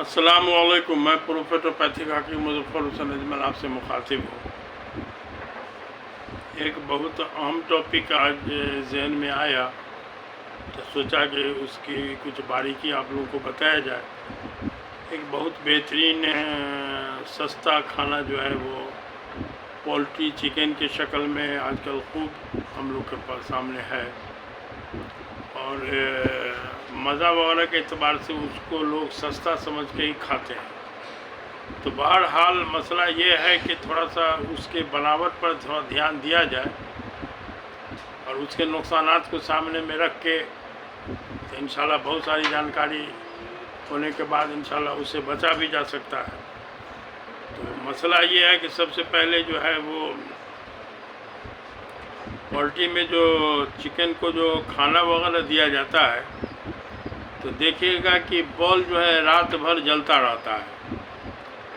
السلام علیکم، میں پروفیسر پیتھک حکیم مظفر حسین اجمل آپ سے مخاطب ہوں۔ ایک بہت اہم ٹاپک آج ذہن میں آیا تو سوچا کہ اس کی کچھ باریکی آپ لوگوں کو بتایا جائے۔ ایک بہت بہترین سستا کھانا جو ہے وہ پولٹری چکن کی شکل میں آج کل خوب ہم لوگ کے پاس سامنے ہے، اور مزہ وغیرہ کے اعتبار سے اس کو لوگ سستا سمجھ کے ہی کھاتے ہیں۔ تو بہرحال مسئلہ یہ ہے کہ تھوڑا سا اس کے بناوٹ پر تھوڑا دھیان دیا جائے اور اس کے نقصانات کو سامنے میں رکھ کے تو انشاءاللہ بہت ساری جانکاری ہونے کے بعد انشاءاللہ اسے بچا بھی جا سکتا ہے۔ تو مسئلہ یہ ہے کہ سب سے پہلے جو ہے وہ پولٹری میں جو چکن کو جو کھانا وغیرہ دیا جاتا ہے تو دیکھیے گا کہ بال جو ہے رات بھر جلتا رہتا ہے،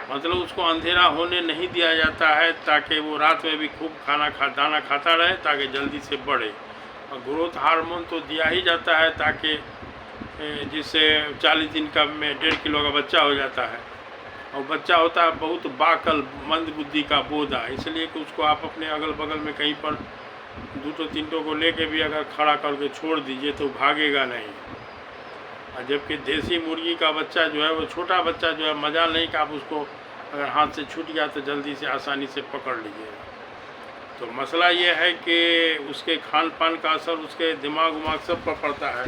مطلب اس کو اندھیرا ہونے نہیں دیا جاتا ہے تاکہ وہ رات میں بھی خوب دانا کھاتا رہے تاکہ جلدی سے بڑھے، اور گروتھ ہارمون تو دیا ہی جاتا ہے تاکہ جس سے 40 دن کا میں 1.5 کلو کا بچہ ہو جاتا ہے، اور بچہ ہوتا ہے بہت باعقل مند بدھی کا بودا، اس لیے کہ اس کو آپ اپنے اگل بغل میں کہیں پر 2-3 کو لے کے بھی اگر کھڑا کر کے چھوڑ دیجئے تو بھاگے گا نہیں، اور جبکہ دیسی مرغی کا بچہ جو ہے وہ چھوٹا بچہ جو ہے مجال نہیں کہ آپ اس کو اگر ہاتھ سے چھوٹ گیا تو جلدی سے آسانی سے پکڑ لیجیے گا۔ تو مسئلہ یہ ہے کہ اس کے کھان پان کا اثر اس کے دماغ سب پر پڑتا ہے،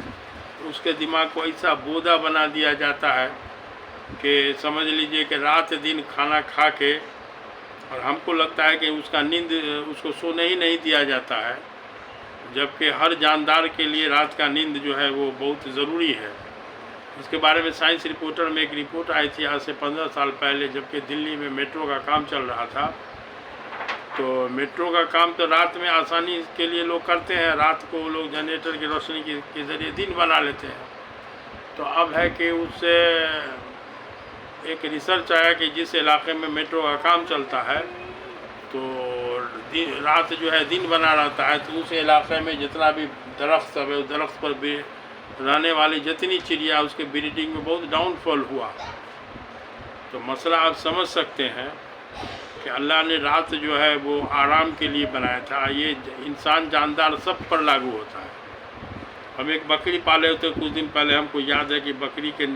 اس کے دماغ کو ایسا بودا بنا دیا جاتا ہے کہ سمجھ لیجئے کہ رات دن کھانا کھا کے، اور ہم کو لگتا ہے کہ اس کا نیند اس کو سونے ہی نہیں دیا جاتا ہے، جبکہ ہر جاندار کے لیے رات کا نیند جو ہے وہ بہت ضروری ہے۔ اس کے بارے میں سائنس رپورٹر میں ایک رپورٹ آئی تھی آج سے 15 سال پہلے، جبکہ دلی میں میٹرو کا کام چل رہا تھا۔ تو میٹرو کا کام تو رات میں آسانی کے لیے لوگ کرتے ہیں، رات کو لوگ جنریٹر کی روشنی کے ذریعے دن بنا لیتے ہیں۔ تو اب ہے کہ اس سے ایک ریسرچ آیا کہ جس علاقے میں میٹرو کا کام چلتا ہے تو رات جو ہے دن بنا رہتا ہے، تو اس علاقے میں جتنا بھی درخت ہے درخت پر بھی رہنے والی جتنی چڑیا اس کے بریڈنگ میں بہت ڈاؤن فال ہوا۔ تو مسئلہ آپ سمجھ سکتے ہیں کہ اللہ نے رات جو ہے وہ آرام کے لیے بنایا تھا، یہ انسان جاندار سب پر لاگو ہوتا ہے۔ ہم ایک بکری پالے ہوتے، کچھ دن پہلے ہم کو یاد ہے کہ بکری کے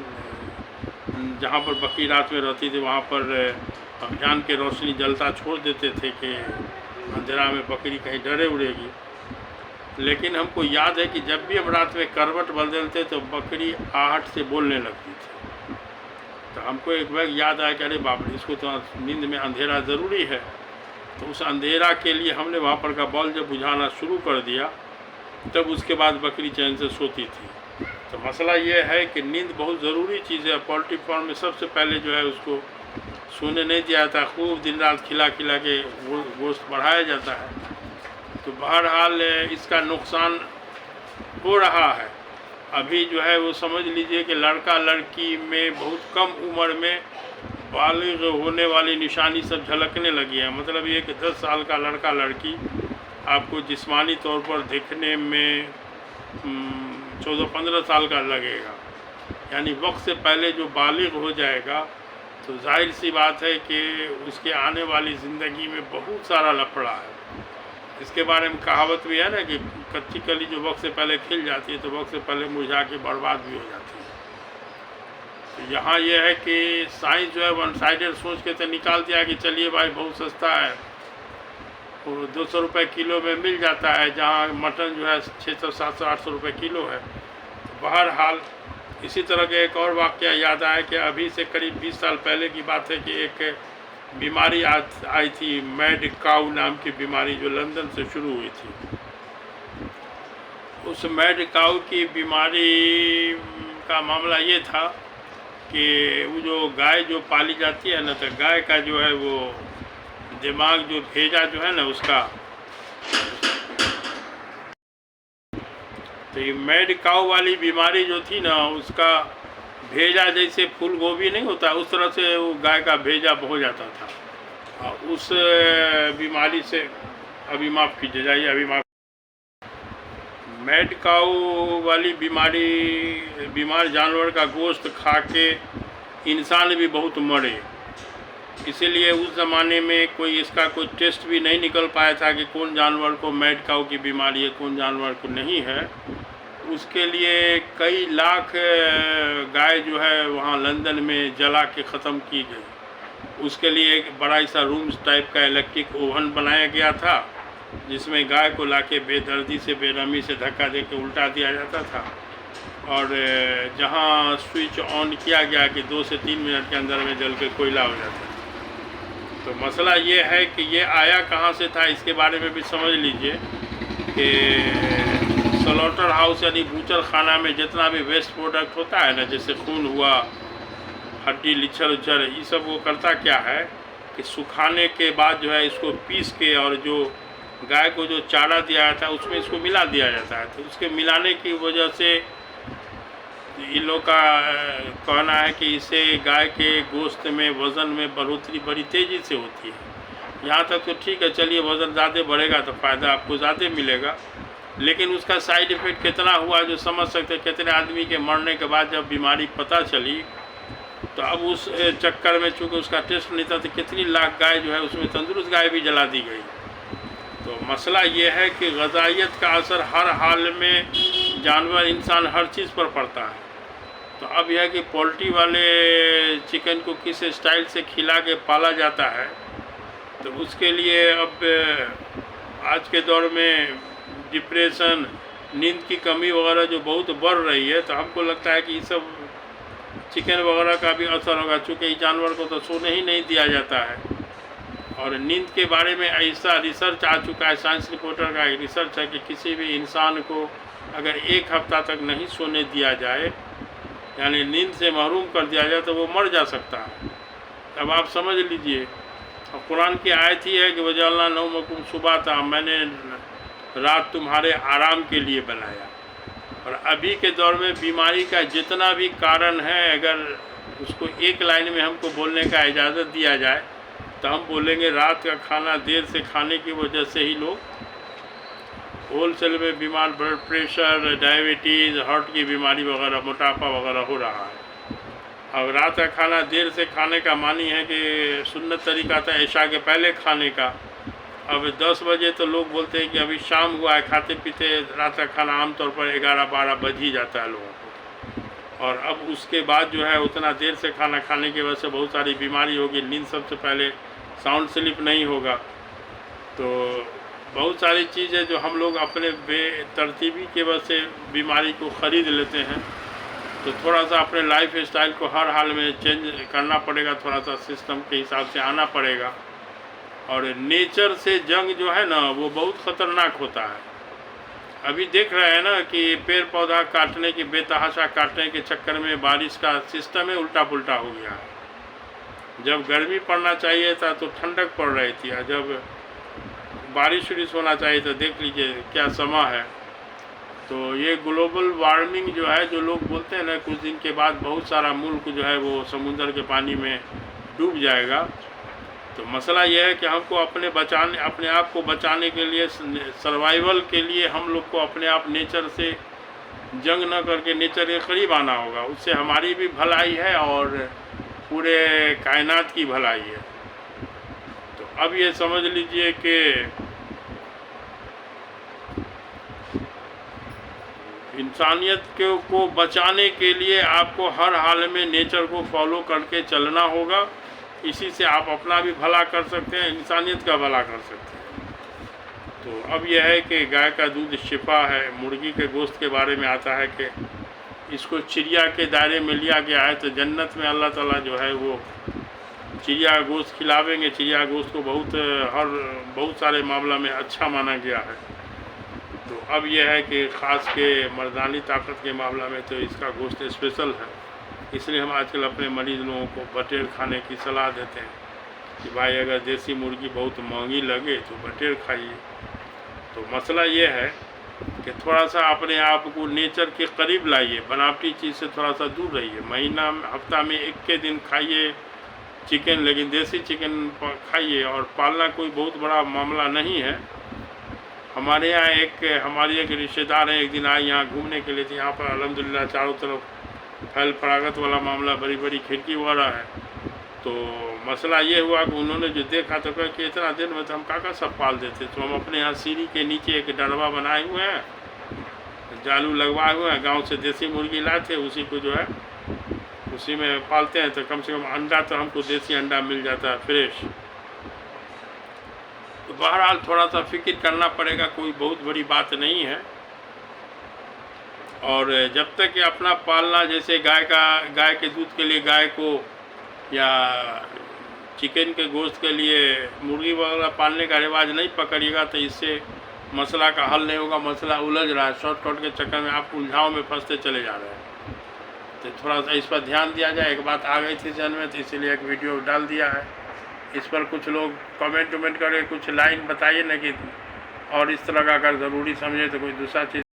جہاں پر بکری رات میں رہتی تھی وہاں پر ابھیان کے روشنی جلتا چھوڑ دیتے تھے کہ اندھیرا میں بکری کہیں ڈرے اڑے گی، لیکن ہم کو یاد ہے کہ جب بھی ہم رات میں کروٹ بدلتے تو بکری آہٹ سے بولنے لگتی تھی۔ تو ہم کو ایک وقت یاد آیا کہ ارے باپ رے، اس کو تو نیند میں اندھیرا ضروری ہے۔ تو اس اندھیرا کے لیے ہم نے وہاں پر کا بال جب بجھانا شروع کر دیا تب اس کے بعد بکری چین سے سوتی تھی۔ تو مسئلہ یہ ہے کہ نیند بہت ضروری چیز ہے۔ پولٹری فارم میں سب سے پہلے جو ہے اس کو سونے نہیں دیا جاتا، خوب دن رات کھلا کے گوشت بڑھایا جاتا ہے۔ تو بہرحال اس کا نقصان ہو رہا ہے۔ ابھی جو ہے وہ سمجھ لیجئے کہ لڑکا لڑکی میں بہت کم عمر میں بالغ ہونے والی نشانی سب جھلکنے لگی ہے، مطلب یہ کہ 10 سال کا لڑکا لڑکی آپ کو جسمانی طور پر دیکھنے میں 14-15 سال کا لگے گا، یعنی وقت سے پہلے جو بالغ ہو جائے گا تو ظاہر سی بات ہے کہ اس کے آنے والی زندگی میں بہت سارا لفڑا ہے۔ اس کے بارے میں کہاوت بھی ہے نا کہ کچی کلی جو وقت سے پہلے کھل جاتی ہے تو وقت سے پہلے مرجھا کے برباد بھی ہو جاتی ہے۔ تو یہاں یہ ہے کہ سائنس جو ہے ون سائیڈڈ سوچ کے تو نکال دیا کہ چلیے بھائی بہت سستا ہے، 200 روپے کلو میں مل جاتا ہے، جہاں مٹن جو ہے 600 700 800 روپے کلو ہے۔ بہرحال اسی طرح کے ایک اور واقعہ یاد آیا کہ ابھی سے قریب 20 سال پہلے کی بات ہے کہ ایک بیماری آئی تھی، میڈ کاؤ نام کی بیماری، جو لندن سے شروع ہوئی تھی۔ اس میڈ کاؤ کی بیماری کا معاملہ یہ تھا کہ وہ جو گائے جو پالی جاتی ہے نا، تو گائے کا جو ہے وہ دماغ جو بھیجا جو ہے نا اس کا، تو یہ میڈ کاؤ والی بیماری جو تھی نا اس کا بھیجا جیسے پھول گوبھی نہیں ہوتا اس طرح سے وہ گائے کا بھیجا ہو جاتا تھا۔ اس بیماری سے ابھی معاف کیجیے جائیے، ابھی معاف، میڈ کاؤ والی بیماری بیمار جانور کا گوشت کھا کے इंसान भी बहुत मरे। इसीलिए उस ज़माने में कोई इसका कोई टेस्ट भी नहीं निकल पाया था कि कौन जानवर को मैड काऊ की बीमारी है, कौन जानवर को नहीं है। उसके लिए कई लाख गाय जो है वहाँ लंदन में जला के ख़त्म की गई। उसके लिए एक बड़ा सा रूम टाइप का इलेक्ट्रिक ओवन बनाया गया था, जिसमें गाय को लाके बेदर्दी से बेरहमी से धक्का दे के उल्टा दिया जाता था, और जहाँ स्विच ऑन किया गया कि 2 से 3 मिनट के अंदर में जल के कोयला हो जाता है। तो मसला ये है कि ये आया कहाँ से था, इसके बारे में भी समझ लीजिए कि स्लॉटर हाउस यानी बूचर खाना में जितना भी वेस्ट प्रोडक्ट होता है ना, जैसे खून हुआ, हड्डी, लिच्छर उच्छर, ये सब वो करता क्या है कि सुखाने के बाद जो है इसको पीस के और जो गाय को जो चारा दिया जाता है उसमें इसको मिला दिया जाता है। तो उसके मिलाने की वजह से इन लोग का कहना है कि इससे गाय के गोश्त में वज़न में बढ़ोतरी बड़ी तेज़ी से होती है। यहाँ तक तो ठीक है, चलिए वज़न ज़्यादा बढ़ेगा तो फ़ायदा आपको ज़्यादा मिलेगा, लेकिन उसका साइड इफ़ेक्ट कितना हुआ जो समझ सकते। कितने आदमी के मरने के बाद जब बीमारी पता चली तो अब उस चक्कर में चूँकि उसका टेस्ट नहीं था तो कितनी लाख गाय जो है उसमें तंदुरुस्त गाय भी जला दी गई। तो मसला ये है कि ग़िज़ाइयत का असर हर हाल में जानवर, इंसान, हर चीज़ पर पड़ता है। तो अब यह है कि पोल्ट्री वाले चिकन को किस स्टाइल से खिला के पाला जाता है, तो उसके लिए अब आज के दौर में डिप्रेशन, नींद की कमी वगैरह जो बहुत बढ़ रही है, तो हमको लगता है कि ये सब चिकन वगैरह का भी असर होगा, चूँकि इस जानवर को तो सोने ही नहीं दिया जाता है। और नींद के बारे में ऐसा रिसर्च आ चुका है, साइंस रिपोर्टर का एक रिसर्च है कि किसी भी इंसान को अगर 1 हफ्ता तक नहीं सोने दिया जाए, यानी नींद से महरूम कर दिया जाए, तो वो मर जा सकता है। अब आप समझ लीजिए, अब कुरान की आयत ही है कि वजअलना नौमकुम सुबाता, मैंने रात तुम्हारे आराम के लिए बनाया। और अभी के दौर में बीमारी का जितना भी कारण है, अगर उसको एक लाइन में हमको बोलने का इजाज़त दिया जाए तो हम बोलेंगे रात का खाना देर से खाने की वजह से ही लोग होलसेल में बीमार, ब्लड प्रेशर, डायबिटीज़, हार्ट की बीमारी वगैरह, मोटापा वगैरह हो रहा है। अब रात का खाना देर से खाने का मानी है कि सुन्नत तरीका था इशा के पहले खाने का। अब 10 बजे तो लोग बोलते हैं कि अभी शाम हुआ है, खाते पीते रात का खाना आमतौर पर 11-12 बज ही जाता है लोगों को। और अब उसके बाद जो है उतना देर से खाना खाने की वजह से बहुत सारी बीमारी होगी। नींद सबसे पहले, साउंड स्लीप नहीं होगा, तो बहुत सारी चीज़ें जो हम लोग अपने बेतरतीबी की वजह से बीमारी को ख़रीद लेते हैं। तो थोड़ा सा अपने लाइफ स्टाइल को हर हाल में चेंज करना पड़ेगा, थोड़ा सा सिस्टम के हिसाब से आना पड़ेगा। और नेचर से जंग जो है ना, वो बहुत ख़तरनाक होता है। अभी देख रहे हैं ना कि पेड़ पौधा काटने की, बेतहाशा काटने के चक्कर में बारिश का सिस्टम ही उल्टा पुल्टा हो गया है। जब गर्मी पड़ना चाहिए था तो ठंडक पड़ रही थी, और जब बारिश उरिश होना चाहिए तो देख लीजिए क्या समा है। तो ये ग्लोबल वार्मिंग जो है, जो लोग बोलते हैं ना, कुछ दिन के बाद बहुत सारा मुल्क जो है वो समुद्र के पानी में डूब जाएगा। तो मसला यह है कि हमको अपने आप को बचाने के लिए, सर्वाइवल के लिए हम लोग को अपने आप नेचर से जंग न करके नेचर के करीब आना होगा। उससे हमारी भी भलाई है और पूरे कायनात की भलाई है। तो अब ये समझ लीजिए कि इंसानियत को बचाने के लिए आपको हर हाल में नेचर को फॉलो करके चलना होगा। इसी से आप अपना भी भला कर सकते हैं, इंसानियत का भला कर सकते हैं। तो अब यह है कि गाय का दूध शिफा है। मुर्गी के गोश्त के बारे में आता है कि इसको चिड़िया के दायरे में लिया गया है। तो जन्नत में अल्लाह ताला जो है वो चिड़िया गोश्त खिलावेंगे। चिड़िया गोश्त को बहुत सारे मामला में अच्छा माना गया है। तो अब यह है कि ख़ास के मर्दानी ताकत के मामला में तो इसका गोश्त स्पेशल है। इसलिए हम आजकल अपने मरीज़ लोगों को बटेर खाने की सलाह देते हैं कि भाई अगर देसी मुर्गी बहुत महंगी लगे तो बटेर खाइए। तो मसला ये है कि थोड़ा सा अपने आप को नेचर के करीब लाइए, बनावटी चीज़ से थोड़ा सा दूर रहिए। हफ्ता में 1 के दिन खाइए चिकन, लेकिन देसी चिकन खाइए। और पालना कोई बहुत बड़ा मामला नहीं है। हमारे यहाँ हमारी एक रिश्तेदार हैं, एक दिन आई यहाँ घूमने के लिए। तो यहाँ पर अल्हम्दुलिल्लाह चारों तरफ फैल फरागत वाला मामला, बड़ी बड़ी खिड़की वगैरह है। तो मसला ये हुआ कि उन्होंने जो देखा तो कहा कि इतना दिन में तो हम काका सब पाल देते। तो हम अपने यहाँ सीढ़ी के नीचे एक डरवा बनाए हुए हैं, जालू लगवाए हुए हैं, गांव से देसी मुर्गी लाए थे, उसी को जो है उसी में पालते हैं। तो कम से कम अंडा तो हमको देसी अंडा मिल जाता है फ्रेश। तो बहरहाल थोड़ा सा फिक्र करना पड़ेगा, कोई बहुत बड़ी बात नहीं है। और जब तक कि अपना पालना, जैसे गाय के दूध के लिए गाय को, या चिकन के गोश्त के लिए मुर्गी वगैरह पालने का रिवाज नहीं पकड़िएगा तो इससे मसला का हल नहीं होगा। मसला उलझ रहा है, शॉर्टकट के चक्कर में आप उलझाव में फंसते चले जा रहे हैं। तो थोड़ा सा इस पर ध्यान दिया जाए। एक बात आ गई थी जहन में, तो इसीलिए एक वीडियो डाल दिया है। इस पर कुछ लोग कमेंट करें, कुछ लाइन बताइए ना कि, और इस तरह का अगर ज़रूरी समझे तो कोई दूसरा चीज़